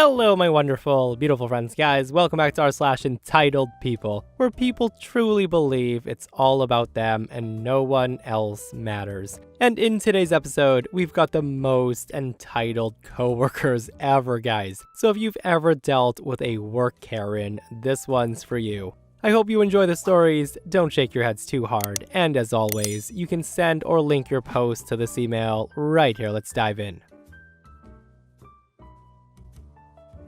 Hello, my wonderful, beautiful friends, guys. Welcome back to r/EntitledPeople, where people truly believe it's all about them and no one else matters. And in today's episode, we've got the most entitled coworkers ever, guys. So if you've ever dealt with a work Karen, this one's for you. I hope you enjoy the stories, don't shake your heads too hard, and as always, you can send or link your post to this email right here. Let's dive in.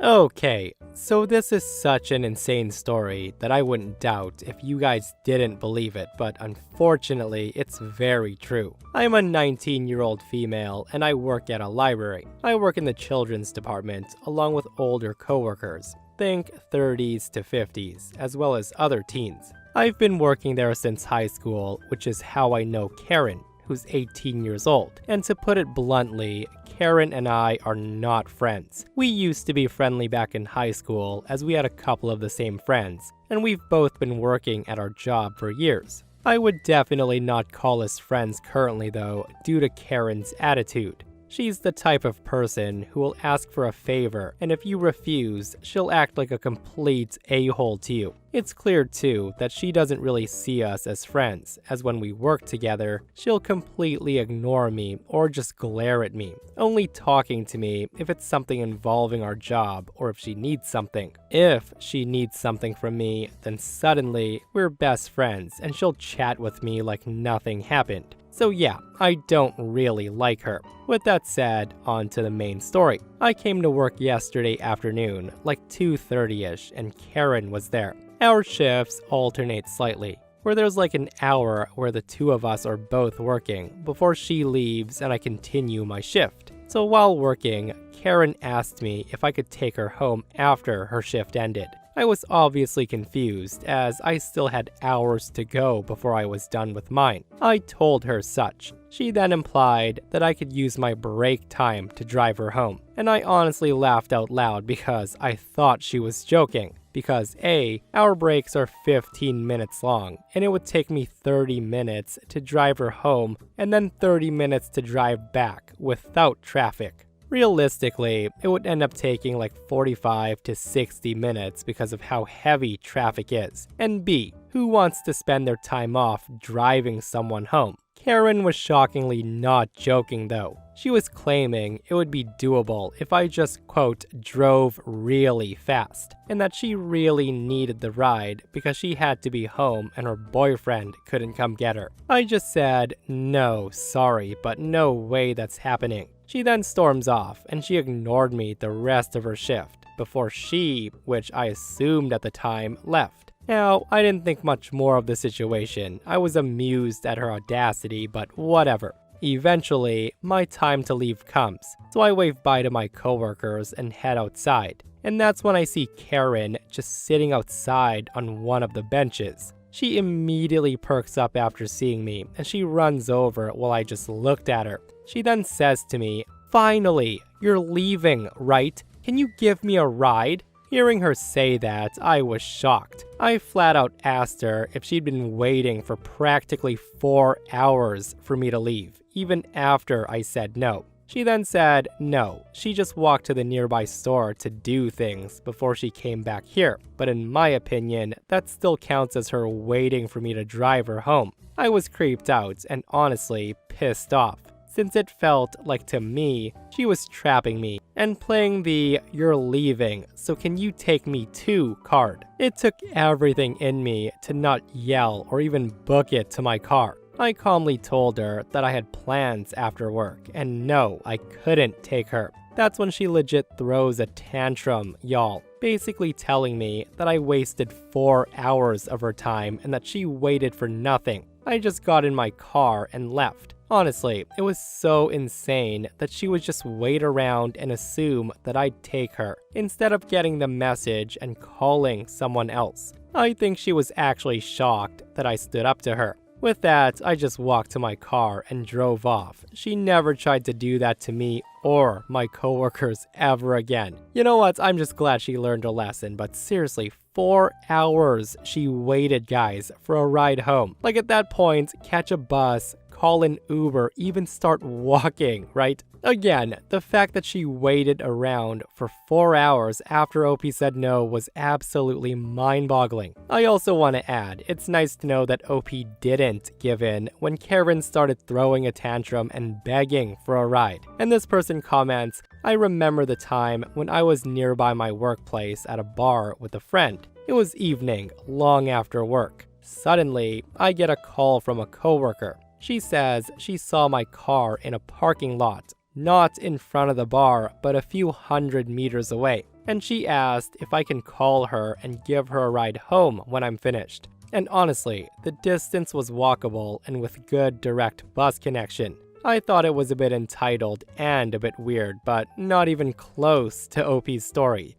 Okay, so this is such an insane story that I wouldn't doubt if you guys didn't believe it, but unfortunately, it's very true. I'm a 19-year-old female and I work at a library. I work in the children's department along with older coworkers. Think 30s to 50s, as well as other teens. I've been working there since high school, which is how I know Karen, who's 18 years old. And to put it bluntly, Karen and I are not friends. We used to be friendly back in high school as we had a couple of the same friends, and we've both been working at our job for years. I would definitely not call us friends currently though, due to Karen's attitude. She's the type of person who will ask for a favor, and if you refuse, she'll act like a complete a-hole to you. It's clear too that she doesn't really see us as friends, as when we work together, she'll completely ignore me or just glare at me, only talking to me if it's something involving our job or if she needs something. If she needs something from me, then suddenly we're best friends and she'll chat with me like nothing happened. So yeah, I don't really like her. With that said, on to the main story. I came to work yesterday afternoon, like 2:30ish, and Karen was there. Our shifts alternate slightly, where there's like an hour where the two of us are both working before she leaves and I continue my shift. So while working, Karen asked me if I could take her home after her shift ended. I was obviously confused, as I still had hours to go before I was done with mine. I told her such. She then implied that I could use my break time to drive her home, and I honestly laughed out loud because I thought she was joking. Because A, our breaks are 15 minutes long, and it would take me 30 minutes to drive her home and then 30 minutes to drive back without traffic. Realistically, it would end up taking like 45 to 60 minutes because of how heavy traffic is. And B, who wants to spend their time off driving someone home? Karen was shockingly not joking though. She was claiming it would be doable if I just, quote, drove really fast, and that she really needed the ride because she had to be home and her boyfriend couldn't come get her. I just said, no, sorry, but no way that's happening. She then storms off, and she ignored me the rest of her shift before she, which I assumed at the time, left. Now, I didn't think much more of the situation. I was amused at her audacity, but whatever. Eventually, my time to leave comes, so I wave bye to my coworkers and head outside. And that's when I see Karen just sitting outside on one of the benches. She immediately perks up after seeing me, and she runs over while I just looked at her. She then says to me, "Finally, you're leaving, right? Can you give me a ride?" Hearing her say that, I was shocked. I flat out asked her if she'd been waiting for practically 4 hours for me to leave, even after I said no. She then said no, she just walked to the nearby store to do things before she came back here. But in my opinion, that still counts as her waiting for me to drive her home. I was creeped out and honestly pissed off, since it felt like to me, she was trapping me and playing the "you're leaving, so can you take me too" card. It took everything in me to not yell or even book it to my car. I calmly told her that I had plans after work, and no, I couldn't take her. That's when she legit throws a tantrum, y'all, basically telling me that I wasted 4 hours of her time and that she waited for nothing. I just got in my car and left. Honestly, it was so insane that she would just wait around and assume that I'd take her, instead of getting the message and calling someone else. I think she was actually shocked that I stood up to her. With that, I just walked to my car and drove off. She never tried to do that to me or my coworkers ever again. You know what? I'm just glad she learned a lesson, but seriously, 4 hours she waited, guys, for a ride home. Like at that point, catch a bus, call an Uber, even start walking, right? Again, the fact that she waited around for 4 hours after OP said no was absolutely mind-boggling. I also want to add, it's nice to know that OP didn't give in when Karen started throwing a tantrum and begging for a ride. And this person comments, I remember the time when I was nearby my workplace at a bar with a friend. It was evening, long after work. Suddenly, I get a call from a coworker. She says she saw my car in a parking lot, not in front of the bar, but a few hundred meters away. And she asked if I can call her and give her a ride home when I'm finished. And honestly, the distance was walkable and with good direct bus connection. I thought it was a bit entitled and a bit weird, but not even close to OP's story.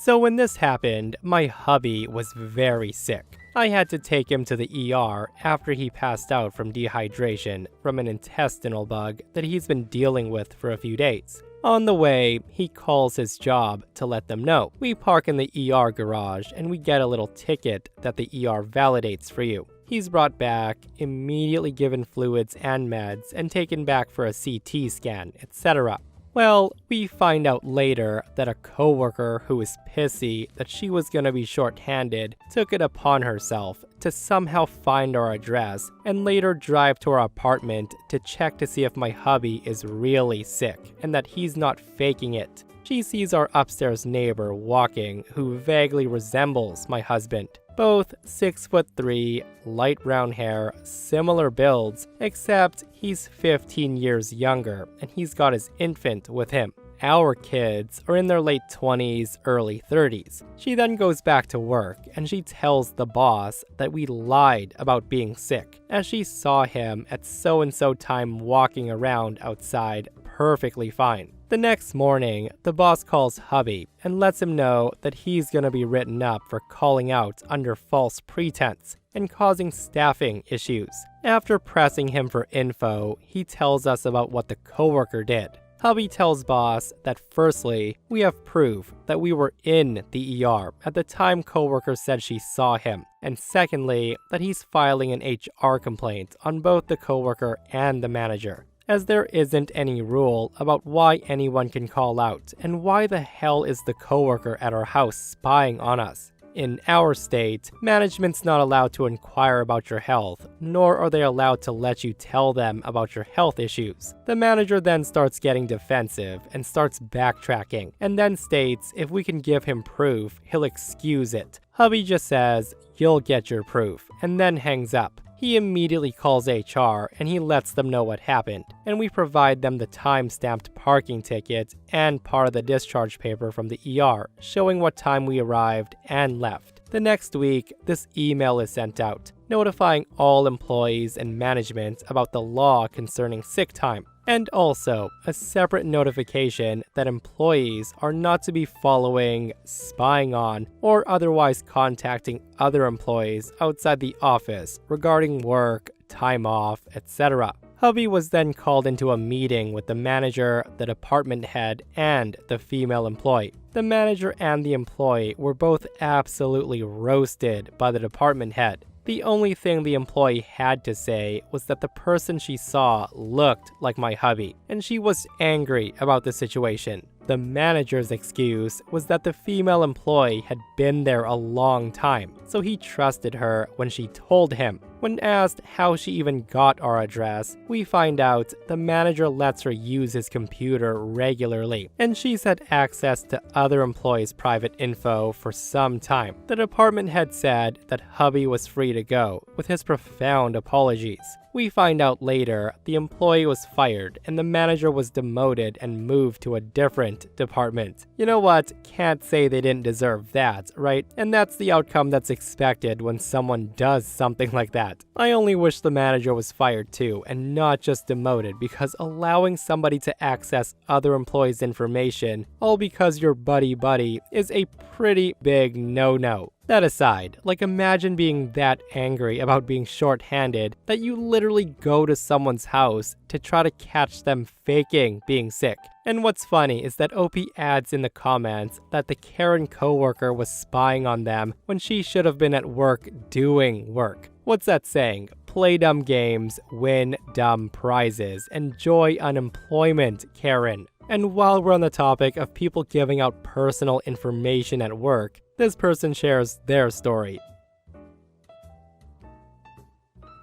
So when this happened, my hubby was very sick. I had to take him to the ER after he passed out from dehydration from an intestinal bug that he's been dealing with for a few days. On the way, he calls his job to let them know. We park in the ER garage and we get a little ticket that the ER validates for you. He's brought back, immediately given fluids and meds, and taken back for a CT scan, etc. Well, we find out later that a coworker who was pissy that she was gonna be short-handed took it upon herself to somehow find our address and later drive to our apartment to check to see if my hubby is really sick and that he's not faking it. She sees our upstairs neighbor walking who vaguely resembles my husband. Both 6'3", light brown hair, similar builds, except he's 15 years younger and he's got his infant with him. Our kids are in their late 20s, early 30s. She then goes back to work and she tells the boss that we lied about being sick, as she saw him at so-and-so time walking around outside perfectly fine. The next morning, the boss calls hubby and lets him know that he's gonna be written up for calling out under false pretense and causing staffing issues. After pressing him for info, he tells us about what the coworker did. Hubby tells boss that firstly, we have proof that we were in the ER at the time coworker said she saw him, and secondly, that he's filing an HR complaint on both the coworker and the manager, as there isn't any rule about why anyone can call out, and why the hell is the coworker at our house spying on us? In our state, management's not allowed to inquire about your health, nor are they allowed to let you tell them about your health issues. The manager then starts getting defensive and starts backtracking, and then states if we can give him proof, he'll excuse it. Hubby just says, "You'll get your proof," and then hangs up. He immediately calls HR and he lets them know what happened, and we provide them the time-stamped parking ticket and part of the discharge paper from the ER, showing what time we arrived and left. The next week, this email is sent out, notifying all employees and management about the law concerning sick time, and also a separate notification that employees are not to be following, spying on, or otherwise contacting other employees outside the office regarding work, time off, etc. Hubby was then called into a meeting with the manager, the department head, and the female employee. The manager and the employee were both absolutely roasted by the department head. The only thing the employee had to say was that the person she saw looked like my hubby, and she was angry about the situation. The manager's excuse was that the female employee had been there a long time, so he trusted her when she told him. When asked how she even got our address, we find out the manager lets her use his computer regularly, and she's had access to other employees' private info for some time. The department head said that hubby was free to go, with his profound apologies. We find out later the employee was fired and the manager was demoted and moved to a different department. You know what? Can't say they didn't deserve that, right? And that's the outcome that's expected when someone does something like that. that. I only wish the manager was fired too, and not just demoted, because allowing somebody to access other employees' information, all because you're buddy-buddy, is a pretty big no-no. That aside, like imagine being that angry about being short-handed that you literally go to someone's house to try to catch them faking being sick. And what's funny is that OP adds in the comments that the Karen coworker was spying on them when she should have been at work doing work. What's that saying? Play dumb games, win dumb prizes. Enjoy unemployment, Karen. And while we're on the topic of people giving out personal information at work, this person shares their story.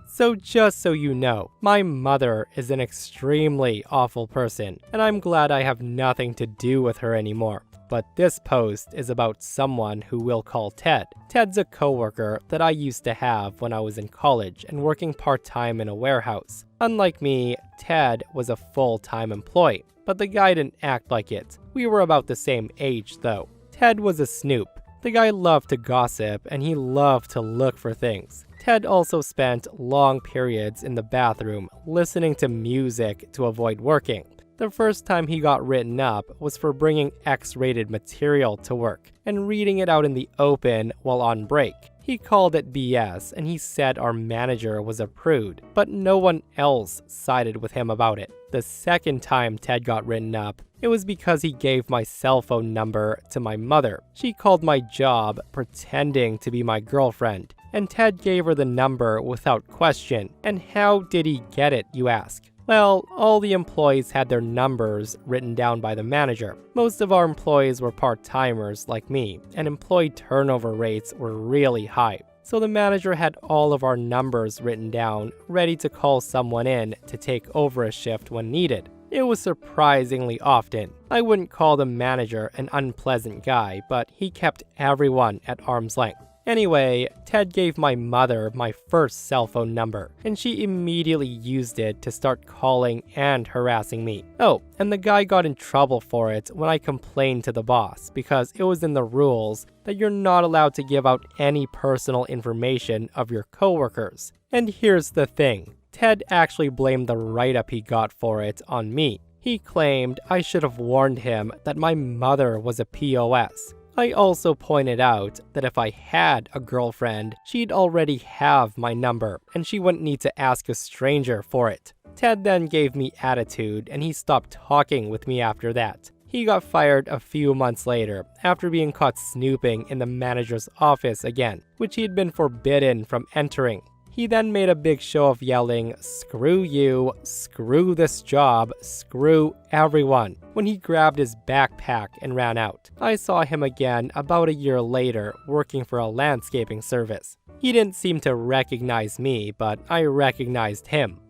So just so you know, my mother is an extremely awful person, and I'm glad I have nothing to do with her anymore. But this post is about someone who we'll call Ted. Ted's a coworker that I used to have when I was in college and working part-time in a warehouse. Unlike me, Ted was a full-time employee, but the guy didn't act like it. We were about the same age though. Ted was a snoop. The guy loved to gossip and he loved to look for things. Ted also spent long periods in the bathroom listening to music to avoid working. The first time he got written up was for bringing X-rated material to work and reading it out in the open while on break. He called it BS and he said our manager was a prude, but no one else sided with him about it. The second time Ted got written up, it was because he gave my cell phone number to my mother. She called my job pretending to be my girlfriend, and Ted gave her the number without question. And how did he get it, you ask? Well, all the employees had their numbers written down by the manager. Most of our employees were part-timers like me, and employee turnover rates were really high. So the manager had all of our numbers written down, ready to call someone in to take over a shift when needed. It was surprisingly often. I wouldn't call the manager an unpleasant guy, but he kept everyone at arm's length. Anyway, Ted gave my mother my first cell phone number, and she immediately used it to start calling and harassing me. Oh, and the guy got in trouble for it when I complained to the boss, because it was in the rules that you're not allowed to give out any personal information of your coworkers. And here's the thing, Ted actually blamed the write-up he got for it on me. He claimed I should have warned him that my mother was a POS. I also pointed out that if I had a girlfriend, she'd already have my number, and she wouldn't need to ask a stranger for it. Ted then gave me attitude, and he stopped talking with me after that. He got fired a few months later, after being caught snooping in the manager's office again, which he had been forbidden from entering. He then made a big show of yelling, "Screw you, screw this job, screw everyone," when he grabbed his backpack and ran out. I saw him again about a year later, working for a landscaping service. He didn't seem to recognize me, but I recognized him.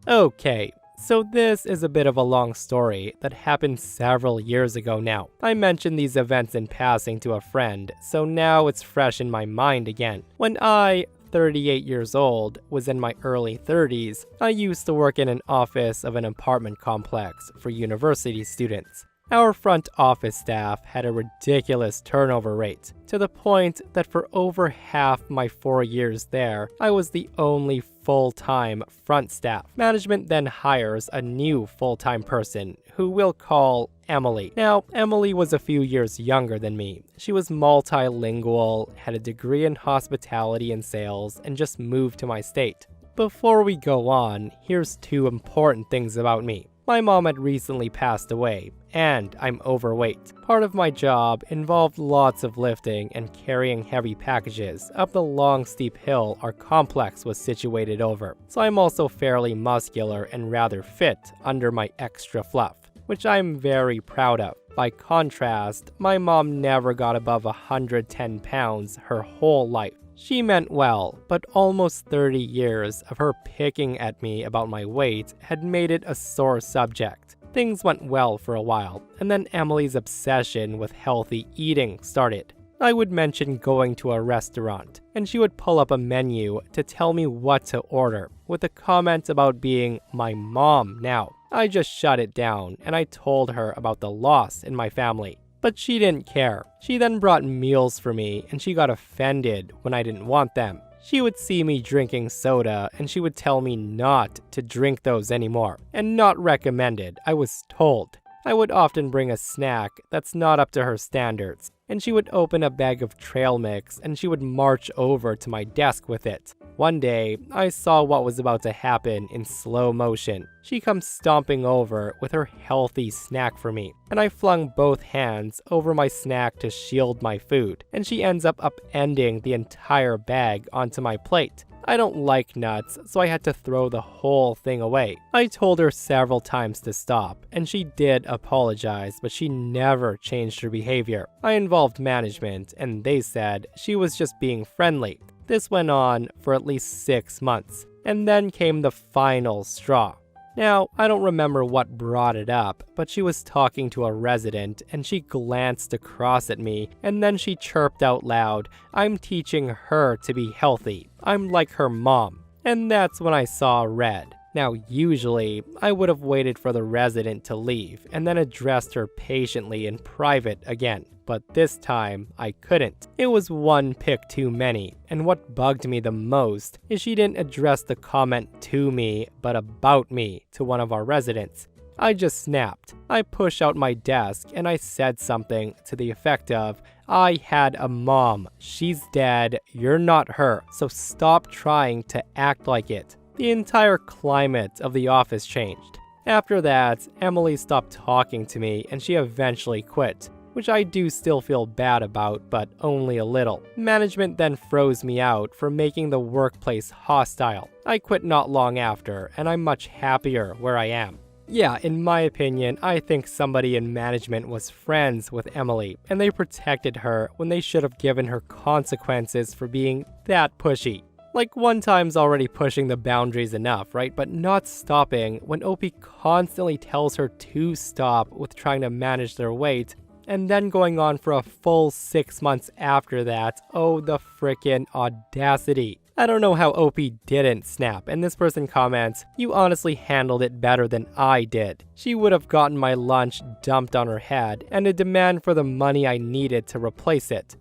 Okay. So this is a bit of a long story that happened several years ago now. I mentioned these events in passing to a friend, so now it's fresh in my mind again. When I, 38 years old, was in my early 30s, I used to work in an office of an apartment complex for university students. Our front office staff had a ridiculous turnover rate, to the point that for over half my 4 years there, I was the only full-time front staff. Management then hires a new full-time person, who we'll call Emily. Now, Emily was a few years younger than me. She was multilingual, had a degree in hospitality and sales, and just moved to my state. Before we go on, here's 2 important things about me. My mom had recently passed away, and I'm overweight. Part of my job involved lots of lifting and carrying heavy packages up the long steep hill our complex was situated over. So I'm also fairly muscular and rather fit under my extra fluff, which I'm very proud of. By contrast, my mom never got above 110 pounds her whole life. She meant well, but almost 30 years of her picking at me about my weight had made it a sore subject. Things went well for a while, and then Emily's obsession with healthy eating started. I would mention going to a restaurant, and she would pull up a menu to tell me what to order, with a comment about being my mom now. I just shut it down, and I told her about the loss in my family. But she didn't care. She then brought meals for me, and she got offended when I didn't want them. She would see me drinking soda, and she would tell me not to drink those anymore. And not recommended, I was told. I would often bring a snack that's not up to her standards, and she would open a bag of trail mix and she would march over to my desk with it. One day, I saw what was about to happen in slow motion. She comes stomping over with her healthy snack for me, and I flung both hands over my snack to shield my food, and she ends up upending the entire bag onto my plate. I don't like nuts, so I had to throw the whole thing away. I told her several times to stop, and she did apologize, but she never changed her behavior. I involved management, and they said she was just being friendly. This went on for at least 6 months, and then came the final straw. Now, I don't remember what brought it up, but she was talking to a resident and she glanced across at me and then she chirped out loud, "I'm teaching her to be healthy. I'm like her mom." And that's when I saw red. Now, usually, I would have waited for the resident to leave and then addressed her patiently in private again. But this time, I couldn't. It was one pick too many, and what bugged me the most is she didn't address the comment to me, but about me to one of our residents. I just snapped. I pushed out my desk and I said something to the effect of, "I had a mom. She's dead. You're not her. So stop trying to act like it." The entire climate of the office changed. After that, Emily stopped talking to me and she eventually quit, which I do still feel bad about, but only a little. Management then froze me out for making the workplace hostile. I quit not long after, and I'm much happier where I am. Yeah, in my opinion, I think somebody in management was friends with Emily, and they protected her when they should have given her consequences for being that pushy. Like, one time's already pushing the boundaries enough, right? But not stopping when OP constantly tells her to stop with trying to manage their weight, and then going on for a full 6 months after that. Oh, the frickin' audacity. I don't know how OP didn't snap, and this person comments, "You honestly handled it better than I did." She would have gotten my lunch dumped on her head, and a demand for the money I needed to replace it.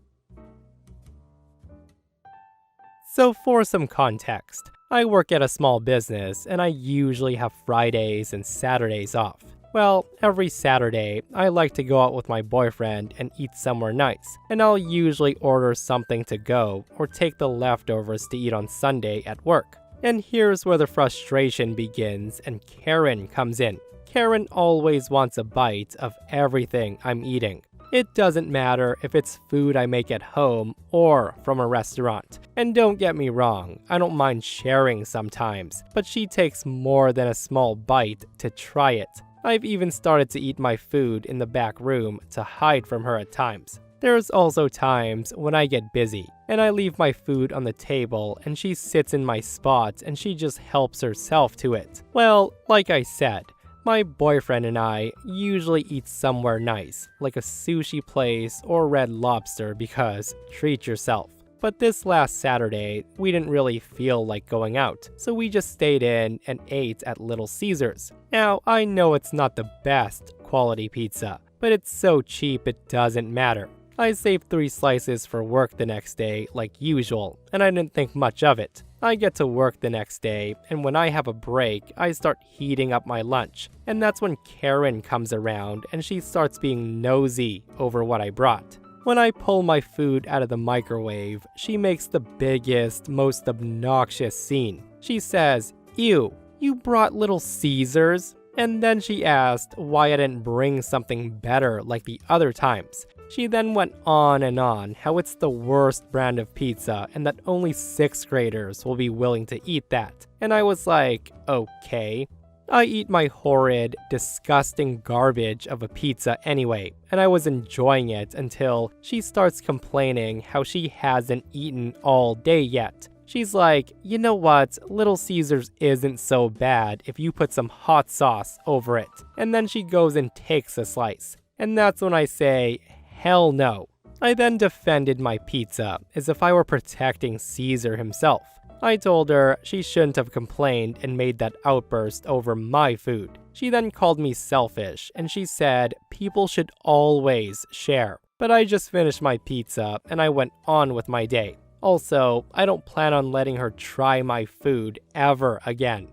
So for some context, I work at a small business, and I usually have Fridays and Saturdays off. Well, every Saturday, I like to go out with my boyfriend and eat somewhere nice, and I'll usually order something to go or take the leftovers to eat on Sunday at work. And here's where the frustration begins and Karen comes in. Karen always wants a bite of everything I'm eating. It doesn't matter if it's food I make at home or from a restaurant. And don't get me wrong, I don't mind sharing sometimes, but she takes more than a small bite to try it. I've even started to eat my food in the back room to hide from her at times. There's also times when I get busy, and I leave my food on the table and she sits in my spot and she just helps herself to it. Well, like I said, my boyfriend and I usually eat somewhere nice, like a sushi place or Red Lobster, because treat yourself. But this last Saturday, we didn't really feel like going out, so we just stayed in and ate at Little Caesars. Now, I know it's not the best quality pizza, but it's so cheap it doesn't matter. I saved 3 slices for work the next day like usual, and I didn't think much of it. I get to work the next day, and when I have a break, I start heating up my lunch. And that's when Karen comes around and she starts being nosy over what I brought. When I pull my food out of the microwave, she makes the biggest, most obnoxious scene. She says, "Ew, you brought Little Caesars?" And then she asked why I didn't bring something better like the other times. She then went on and on how it's the worst brand of pizza and that only 6th graders will be willing to eat that. And I was like, okay. I eat my horrid, disgusting garbage of a pizza anyway, and I was enjoying it until she starts complaining how she hasn't eaten all day yet. She's like, "You know what, Little Caesars isn't so bad if you put some hot sauce over it." And then she goes and takes a slice. And that's when I say, hell no. I then defended my pizza as if I were protecting Caesar himself. I told her she shouldn't have complained and made that outburst over my food. She then called me selfish, and she said people should always share. But I just finished my pizza and I went on with my day. Also, I don't plan on letting her try my food ever again.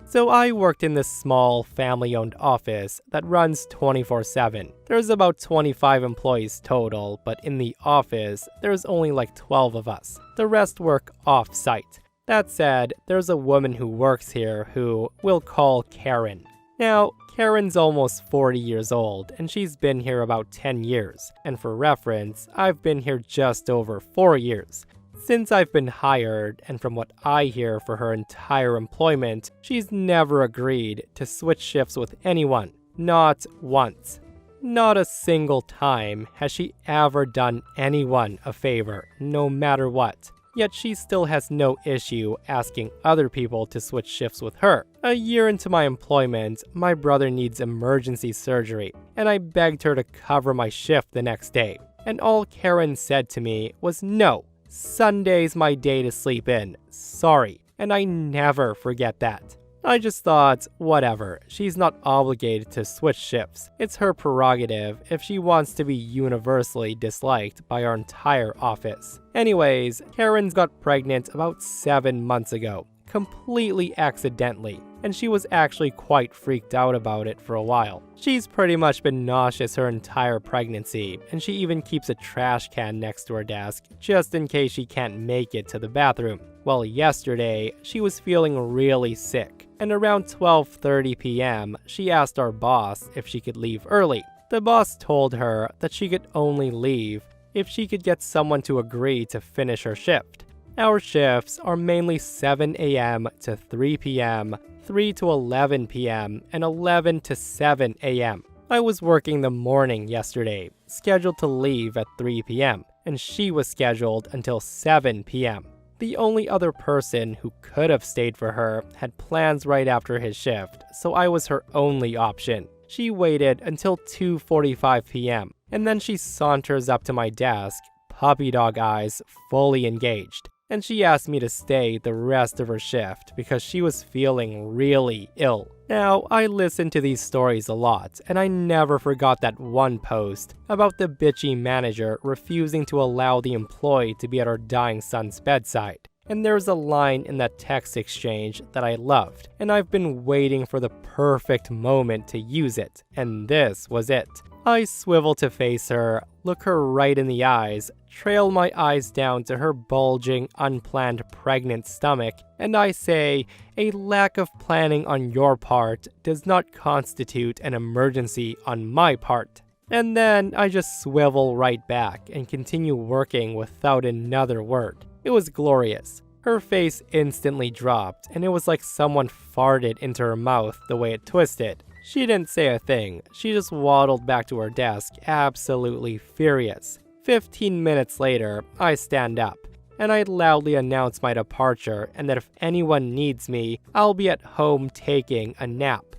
So I worked in this small, family-owned office that runs 24/7. There's about 25 employees total, but in the office, there's only like 12 of us. The rest work off-site. That said, there's a woman who works here who we'll call Karen. Now, Karen's almost 40 years old, and she's been here about 10 years. And for reference, I've been here just over 4 years. Since I've been hired, and from what I hear for her entire employment, she's never agreed to switch shifts with anyone. Not once. Not a single time has she ever done anyone a favor, no matter what. Yet she still has no issue asking other people to switch shifts with her. A year into my employment, my brother needs emergency surgery, and I begged her to cover my shift the next day. And all Karen said to me was no. Sunday's my day to sleep in. Sorry. And I never forget that. I just thought, whatever, she's not obligated to switch shifts. It's her prerogative if she wants to be universally disliked by our entire office. Anyways, Karen's got pregnant about 7 months ago, completely accidentally, and she was actually quite freaked out about it for a while. She's pretty much been nauseous her entire pregnancy, and she even keeps a trash can next to her desk just in case she can't make it to the bathroom. Well, yesterday, she was feeling really sick, and around 12:30 p.m., she asked our boss if she could leave early. The boss told her that she could only leave if she could get someone to agree to finish her shift. Our shifts are mainly 7 a.m. to 3 p.m., 3 to 11 p.m., and 11 to 7 a.m. I was working the morning yesterday, scheduled to leave at 3 p.m., and she was scheduled until 7 p.m. The only other person who could have stayed for her had plans right after his shift, so I was her only option. She waited until 2:45 p.m., and then she saunters up to my desk, puppy dog eyes fully engaged, and she asked me to stay the rest of her shift because she was feeling really ill. Now, I listen to these stories a lot, and I never forgot that one post about the bitchy manager refusing to allow the employee to be at her dying son's bedside. And there's a line in that text exchange that I loved, and I've been waiting for the perfect moment to use it, and this was it. I swivel to face her, look her right in the eyes, trail my eyes down to her bulging, unplanned pregnant stomach, and I say, a lack of planning on your part does not constitute an emergency on my part. And then I just swivel right back and continue working without another word. It was glorious. Her face instantly dropped, and it was like someone farted into her mouth the way it twisted. She didn't say a thing. She just waddled back to her desk, absolutely furious. 15 minutes later, I stand up, and I loudly announce my departure and that if anyone needs me, I'll be at home taking a nap.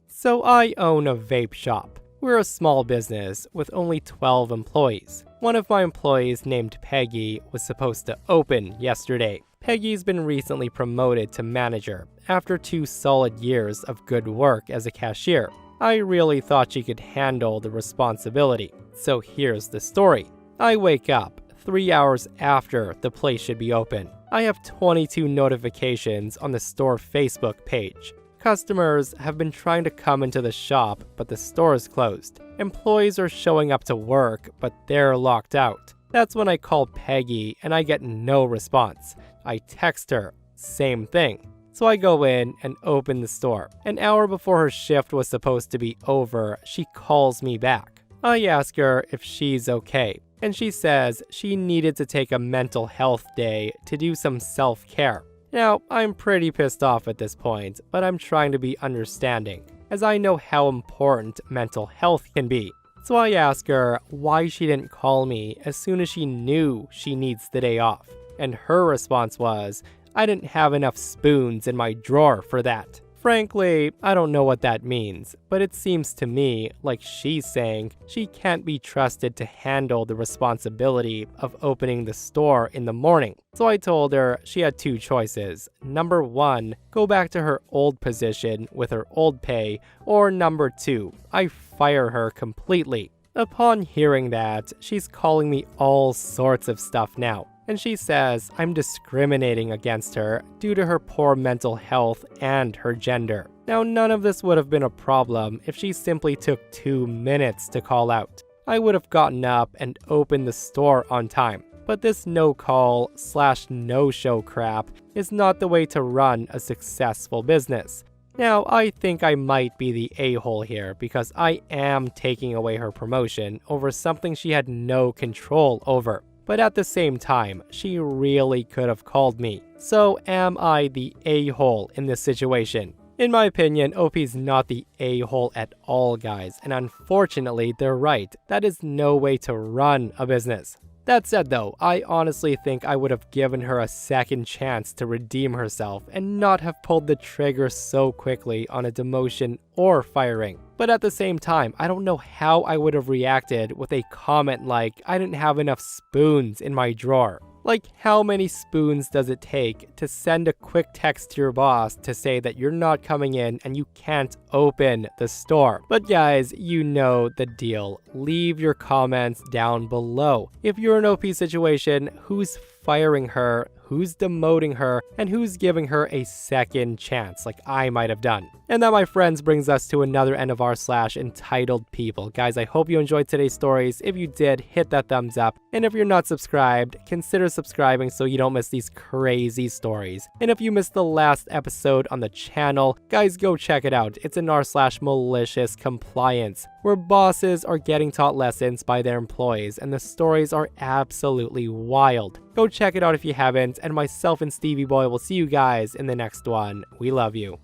So I own a vape shop. We're a small business with only 12 employees. One of my employees named Peggy was supposed to open yesterday. Peggy's been recently promoted to manager after 2 solid years of good work as a cashier. I really thought she could handle the responsibility. So here's the story. I wake up 3 hours after the place should be open. I have 22 notifications on the store Facebook page. Customers have been trying to come into the shop, but the store is closed. Employees are showing up to work, but they're locked out. That's when I call Peggy and I get no response. I text her, same thing. So I go in and open the store. An hour before her shift was supposed to be over, she calls me back. I ask her if she's okay, and she says she needed to take a mental health day to do some self-care. Now, I'm pretty pissed off at this point, but I'm trying to be understanding, as I know how important mental health can be. So I ask her why she didn't call me as soon as she knew she needs the day off. And her response was, I didn't have enough spoons in my drawer for that. frankly, I don't know what that means, but it seems to me like she's saying she can't be trusted to handle the responsibility of opening the store in the morning. So I told her she had two choices. Number one, go back to her old position with her old pay, or number two, I fire her completely. Upon hearing that, she's calling me all sorts of stuff now. And she says I'm discriminating against her due to her poor mental health and her gender. Now, none of this would have been a problem if she simply took 2 minutes to call out. I would have gotten up and opened the store on time. But this no-call / no-show crap is not the way to run a successful business. Now, I think I might be the a-hole here because I am taking away her promotion over something she had no control over. But at the same time, she really could have called me. So am I the a-hole in this situation? In my opinion, OP's not the a-hole at all, guys. And unfortunately, they're right. That is no way to run a business. That said though, I honestly think I would have given her a second chance to redeem herself and not have pulled the trigger so quickly on a demotion or firing. But at the same time, I don't know how I would have reacted with a comment like, I didn't have enough spoons in my drawer. Like, how many spoons does it take to send a quick text to your boss to say that you're not coming in and you can't open the store? But guys, you know the deal. Leave your comments down below. If you're in an OP situation, who's firing her, who's demoting her, and who's giving her a second chance like I might have done? And that, my friends, brings us to another end of r/EntitledPeople. Guys, I hope you enjoyed today's stories. If you did, hit that thumbs up. And if you're not subscribed, consider subscribing so you don't miss these crazy stories. And if you missed the last episode on the channel, guys, go check it out. It's an r/malicious compliance, where bosses are getting taught lessons by their employees, and the stories are absolutely wild. Go check it out if you haven't, and myself and Stevie Boy will see you guys in the next one. We love you.